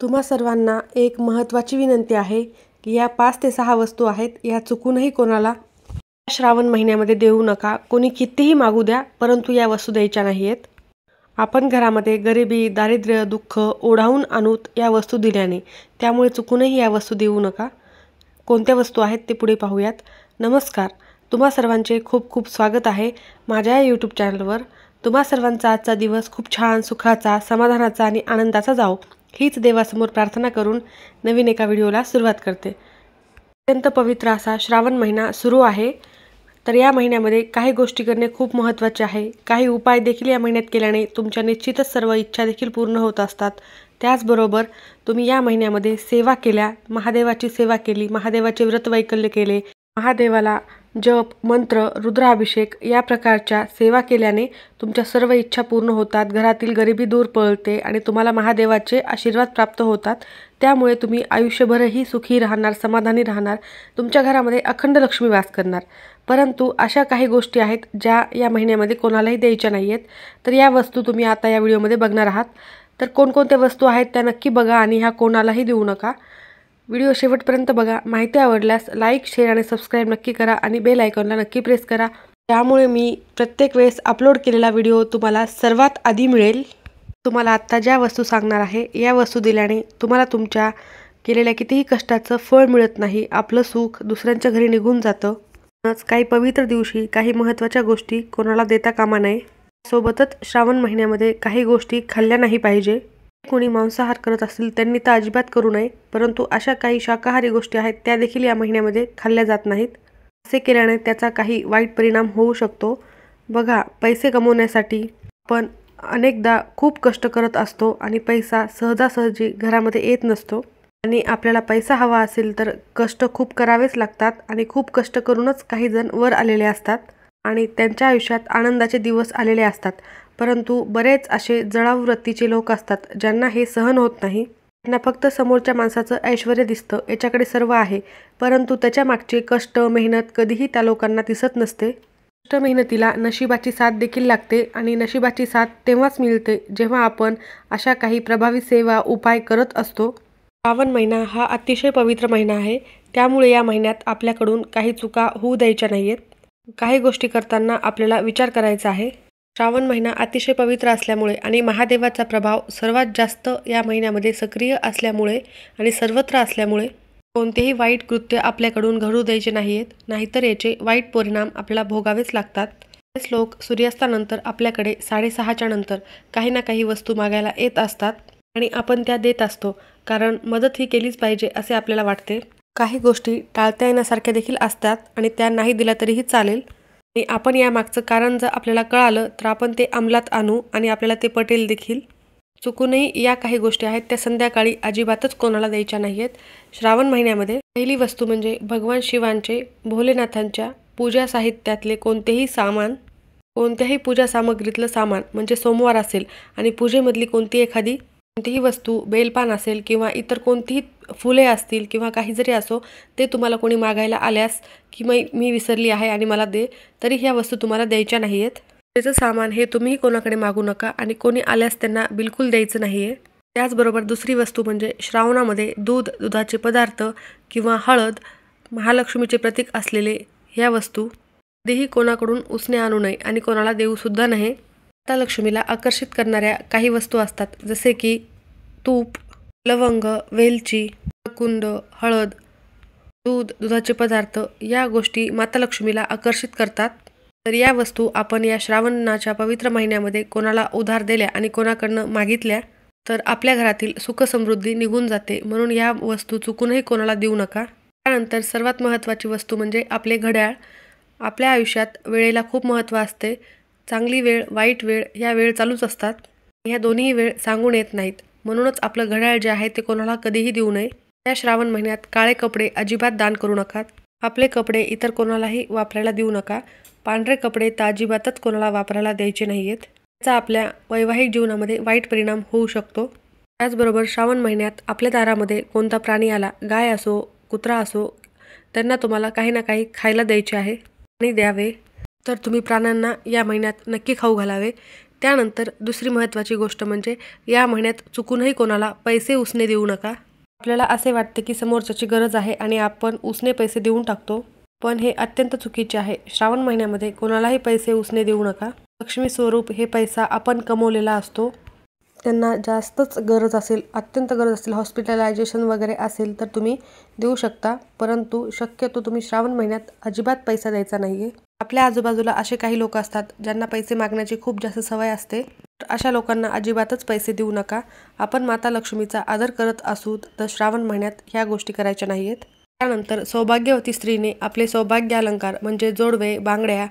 तुम्हा सर्वांना एक महत्त्वाची विनंती आहे की या 5 ते 6 वस्तू आहेत, या चुकूनही कोणाला श्रावण महिन्यामध्ये देऊ नका. कोणी कितीही मागू द्या, परंतु या वस्तू द्यायच्या नाही आहेत. आपण घरामध्ये गरिबी, दारिद्र्य, दुःख ओढावून आणूत या वस्तू दिल्याने, त्यामुळे चुकूनही या वस्तू देऊ नका. कोणत्या वस्तू आहेत ते पुढे पाहूयात. नमस्कार, तुम्हा सर्वांचे खूप खूप स्वागत आहे माझ्या या यूट्यूब चॅनलवर. तुम्हा सर्वांचा आजचा दिवस खूप छान, सुखाचा, समाधानाचा आणि आनंदाचा जाओ, हीच देवासमोर प्रार्थना करून नवीन एका व्हिडिओला सुरुवात करते. अत्यंत पवित्र असा श्रावण महिना सुरू आहे. तर या महिन्यामध्ये काही गोष्टी करणे खूप महत्त्वाचे आहे. काही उपाय देखील या महिन्यात केल्याने तुमच्या निश्चितच सर्व इच्छा देखील पूर्ण होत असतात. त्याचबरोबर तुम्ही या महिन्यामध्ये सेवा केल्या, महादेवाची सेवा केली, महादेवाचे व्रतवैकल्य केले, महादेवाला जप, मंत्र, रुद्राभिषेक या प्रकारच्या सेवा केल्याने तुमच्या सर्व इच्छा पूर्ण होतात, घरातील गरिबी दूर पळते आणि तुम्हाला महादेवाचे आशीर्वाद प्राप्त होतात. त्यामुळे तुम्ही आयुष्यभरही सुखी राहणार, समाधानी राहणार, तुमच्या घरामध्ये अखंड लक्ष्मी वास करणार. परंतु अशा काही गोष्टी आहेत ज्या या महिन्यामध्ये कोणालाही द्यायच्या नाही आहेत. तर या वस्तू तुम्ही आता या व्हिडिओमध्ये बघणार आहात. तर कोणकोणत्या वस्तू आहेत त्या नक्की बघा आणि ह्या कोणालाही देऊ नका. व्हिडिओ शेवटपर्यंत बघा. माहिती आवडल्यास लाईक, शेअर आणि सबस्क्राईब नक्की करा आणि बेल आयकॉनला नक्की प्रेस करा. त्यामुळे मी प्रत्येक वेळेस अपलोड केलेला व्हिडिओ तुम्हाला सर्वात आधी मिळेल. तुम्हाला आत्ता ज्या वस्तू सांगणार आहे, या वस्तू दिल्याने तुम्हाला तुमच्या केलेल्या कितीही कष्टाचं फळ मिळत नाही. आपलं सुख दुसऱ्यांच्या घरी निघून जातं. काही पवित्र दिवशी काही महत्त्वाच्या गोष्टी कोणाला देता कामा नये. सोबतच श्रावण महिन्यामध्ये काही गोष्टी खाल्ल्या नाही पाहिजे. कोणी मांसाहार करत असतील त्यांनी तर अजिबात करू नये, परंतु अशा काही शाकाहारी गोष्टी आहेत त्या देखील या महिन्यामध्ये खाल्ल्या जात नाहीत. असे केल्याने त्याचा काही वाईट परिणाम होऊ शकतो. बघा, पैसे कमवण्यासाठी आपण अनेकदा खूप कष्ट करत असतो आणि पैसा सहजासहजी घरामध्ये येत नसतो. आणि आपल्याला पैसा हवा असेल तर कष्ट खूप करावेच लागतात आणि खूप कष्ट करूनच काही जण वर आलेले असतात आणि त्यांच्या आयुष्यात आनंदाचे दिवस आलेले असतात. परंतु बरेच असे जळाऊ वृत्तीचे लोक असतात ज्यांना हे सहन होत नाही. त्यांना फक्त समोरच्या माणसाचं ऐश्वर्य दिसतं, याच्याकडे सर्व आहे, परंतु त्याच्या मागचे कष्ट, मेहनत कधीही त्या लोकांना दिसत नसते. कष्ट मेहनतीला नशिबाची साथ देखील लागते आणि नशिबाची साथ तेव्हाच मिळते जेव्हा आपण अशा काही प्रभावी सेवा, उपाय करत असतो. श्रावण महिना हा अतिशय पवित्र महिना आहे. त्यामुळे या महिन्यात आपल्याकडून काही चुका होऊ द्यायच्या नाही आहेत. काही गोष्टी करताना आपल्याला विचार करायचा आहे. श्रावण महिना अतिशय पवित्र असल्यामुळे आणि महादेवाचा प्रभाव सर्वात जास्त या महिन्यामध्ये सक्रिय असल्यामुळे आणि सर्वत्र असल्यामुळे कोणतेही वाईट कृत्य आपल्याकडून घडू द्यायचे नाही आहेत, नाहीतर याचे वाईट परिणाम आपल्याला भोगावेच लागतात. बरेच लोक सूर्यास्तानंतर आपल्याकडे 6:30च्या नंतर काही ना काही वस्तू मागायला येत असतात आणि आपण त्या देत असतो, कारण मदत ही केलीच पाहिजे असे आपल्याला वाटते. काही गोष्टी टाळता येण्यासारख्या देखील असतात आणि त्या नाही दिल्या तरीही चालेल. आणि आपण यामागचं कारण जर आपल्याला कळालं तर आपण ते अंमलात आणू आणि आपल्याला ते पटेल देखील. चुकूनही या काही गोष्टी आहेत त्या संध्याकाळी अजिबातच कोणाला द्यायच्या नाही आहेत. श्रावण महिन्यामध्ये पहिली वस्तू म्हणजे भगवान शिवांचे, भोलेनाथांच्या पूजा साहित्यातले कोणतेही सामान, कोणत्याही पूजा सामग्रीतलं सामान म्हणजे सोमवार असेल आणि पूजेमधली कोणतीही वस्तू, बेलपान असेल किंवा इतर कोणतीही फुले असतील किंवा काही जरी असो, ते तुम्हाला कोणी मागायला आल्यास की मी विसरली आहे आणि मला दे, तरी ह्या वस्तू तुम्हाला द्यायच्या नाही आहेत. त्याचं सामान हे तुम्हीही कोणाकडे मागू नका आणि कोणी आल्यास त्यांना बिलकुल द्यायचं नाही आहे. त्याचबरोबर दुसरी वस्तू म्हणजे श्रावणामध्ये दूध, दुधाचे पदार्थ किंवा हळद, महालक्ष्मीचे प्रतीक असलेले ह्या वस्तू कधीही कोणाकडून उसने आणू नये आणि कोणाला देऊसुद्धा नये. माता लक्ष्मीला आकर्षित करणाऱ्या काही वस्तू असतात, जसे की तूप, लवंग, वेलची, कुंद, हळद, दूध, दुधाचे पदार्थ या गोष्टी माता लक्ष्मीला आकर्षित करतात. तर या वस्तू आपण या श्रावणाच्या पवित्र महिन्यामध्ये कोणाला उधार दिल्या आणि कोणाकडनं मागितल्या तर आपल्या घरातील सुखसमृद्धी निघून जाते. म्हणून या वस्तू चुकूनही कोणाला देऊ नका. त्यानंतर सर्वात महत्त्वाची वस्तू म्हणजे आपले घड्याळ. आपल्या आयुष्यात वेळेला खूप महत्त्व असते. चांगली वेळ, वाईट वेळ ह्या वेळ चालूच असतात. ह्या दोन्ही वेळ सांगून येत नाहीत. म्हणूनच आपलं घड्याळ जे आहे ते कोणाला कधीही देऊ नये. या श्रावण महिन्यात काळे कपडे अजिबात दान करू नका. आपले कपडे इतर कोणालाही वापरायला देऊ नका. पांढरे कपडे तर अजिबातच कोणाला वापरायला द्यायचे नाही आहेत. त्याचा आपल्या वैवाहिक जीवनामध्ये वाईट परिणाम होऊ शकतो. त्याचबरोबर श्रावण महिन्यात आपल्या दारामध्ये कोणता प्राणी आला, गाय असो, कुत्रा असो, त्यांना तुम्हाला काही ना काही खायला द्यायचे आहे आणि द्यावे. तर तुम्ही प्राण्यांना या महिन्यात नक्की खाऊ घालावे. त्यानंतर दुसरी महत्त्वाची गोष्ट म्हणजे या महिन्यात चुकूनही कोणाला पैसे उसने देऊ नका. आपल्याला असे वाटते की समोरच्याची गरज आहे आणि आपण उसने पैसे देऊन टाकतो, पण हे अत्यंत चुकीचे आहे. श्रावण महिन्यामध्ये कोणालाही पैसे उसने देऊ नका. लक्ष्मी स्वरूप हे पैसा आपण कमवलेला असतो. त्यांना जास्तच गरज असेल, अत्यंत गरज असेल, हॉस्पिटलायझेशन वगैरे असेल तर तुम्ही देऊ शकता, परंतु शक्यतो तुम्ही श्रावण महिन्यात अजिबात पैसा द्यायचा नाही आहे. आपल्या आजूबाजूला असे काही लोक असतात ज्यांना पैसे मागण्याची खूप जास्त सवय असते. अशा लोकांना अजिबातच पैसे देऊ नका. आपण माता लक्ष्मीचा आदर करत असू तर श्रावण महिन्यात ह्या गोष्टी करायच्या नाही आहेत. त्यानंतर सौभाग्यवती स्त्रीने आपले सौभाग्य अलंकार म्हणजे जोडवे, बांगड्या,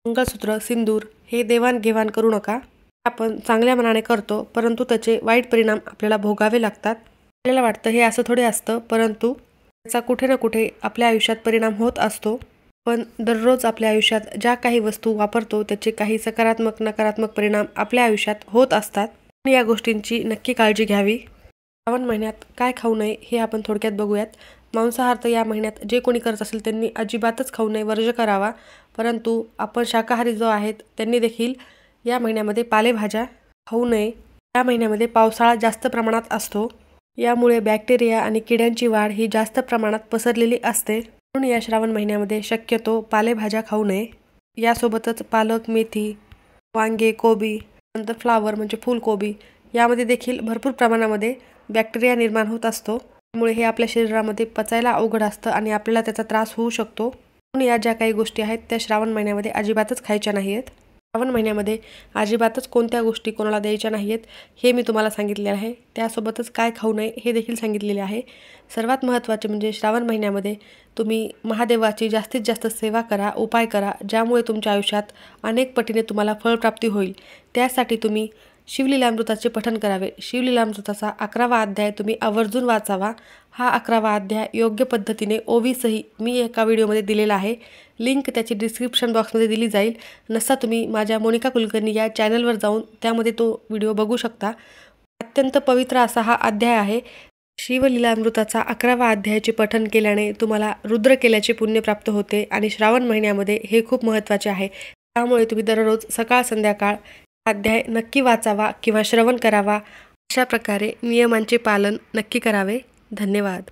मंगळसूत्र, सिंदूर हे देवाणघेवाण करू नका. आपण चांगल्या मनाने करतो, परंतु त्याचे वाईट परिणाम आपल्याला भोगावे लागतात. आपल्याला वाटतं हे असं थोडे असतं, परंतु त्याचा कुठे ना कुठे आपल्या आयुष्यात परिणाम होत असतो. पण दररोज आपल्या आयुष्यात ज्या काही वस्तू वापरतो त्याचे काही सकारात्मक नकारात्मक परिणाम आपल्या आयुष्यात होत असतात. या गोष्टींची नक्की काळजी घ्यावी. श्रावण महिन्यात काय खाऊ नये हे आपण थोडक्यात बघूयात. मांसाहार तर या महिन्यात जे कोणी करत असेल त्यांनी अजिबातच खाऊ नये, वर्ज्य करावा. परंतु आपण शाकाहारी जो आहेत त्यांनी देखील या महिन्यामध्ये पालेभाज्या खाऊ नये. या महिन्यामध्ये पावसाळा जास्त प्रमाणात असतो, यामुळे बॅक्टेरिया आणि किड्यांची वाढ ही जास्त प्रमाणात पसरलेली असते. म्हणून या श्रावण महिन्यामध्ये शक्यतो पालेभाज्या खाऊ नये. यासोबतच पालक, मेथी, वांगे, कोबी, नंतर फ्लावर म्हणजे फुलकोबी यामध्ये देखील भरपूर प्रमाणामध्ये बॅक्टेरिया निर्माण होत असतो. त्यामुळे हे आपल्या शरीरामध्ये पचायला अवघड असतं आणि आपल्याला त्याचा त्रास होऊ शकतो. म्हणून या ज्या काही गोष्टी आहेत त्या श्रावण महिन्यामध्ये अजिबातच खायच्या नाही आहेत. श्रावण महिन्यामध्ये अजिबातच कोणत्या गोष्टी कोणाला द्यायच्या नाही आहेत हे मी तुम्हाला सांगितले आहे. त्यासोबतच काय खाऊ नये हे देखील सांगितलेले आहे. सर्वात महत्त्वाचे म्हणजे श्रावण महिन्यामध्ये तुम्ही महादेवाची जास्तीत जास्त सेवा करा, उपाय करा, ज्यामुळे तुमच्या आयुष्यात अनेक पटीने तुम्हाला फळप्राप्ती होईल. त्यासाठी तुम्ही शिवलीलामृताचे पठण करावे. शिवलीलामृताचा 11वा अध्याय तुम्ही आवर्जून वाचावा. हा 11वा अध्याय योग्य पद्धतीने ओवीसही मी एका व्हिडिओमध्ये दिलेला आहे. लिंक त्याची डिस्क्रिप्शन बॉक्समध्ये दिली जाईल. नसता तुम्ही माझ्या मोनिका कुलकर्णी या चॅनलवर जाऊन त्यामध्ये तो व्हिडिओ बघू शकता. अत्यंत पवित्र असा हा अध्याय आहे. शिवलीलामृताचा 11वा अध्यायाचे पठण केल्याने तुम्हाला रुद्र केल्याचे पुण्य प्राप्त होते आणि श्रावण महिन्यामध्ये हे खूप महत्त्वाचे आहे. त्यामुळे तुम्ही दररोज सकाळ संध्याकाळ अध्याय नक्की वाचावा किंवा श्रवण करावा. अशा प्रकारे नियमांचे पालन नक्की करावे. धन्यवाद.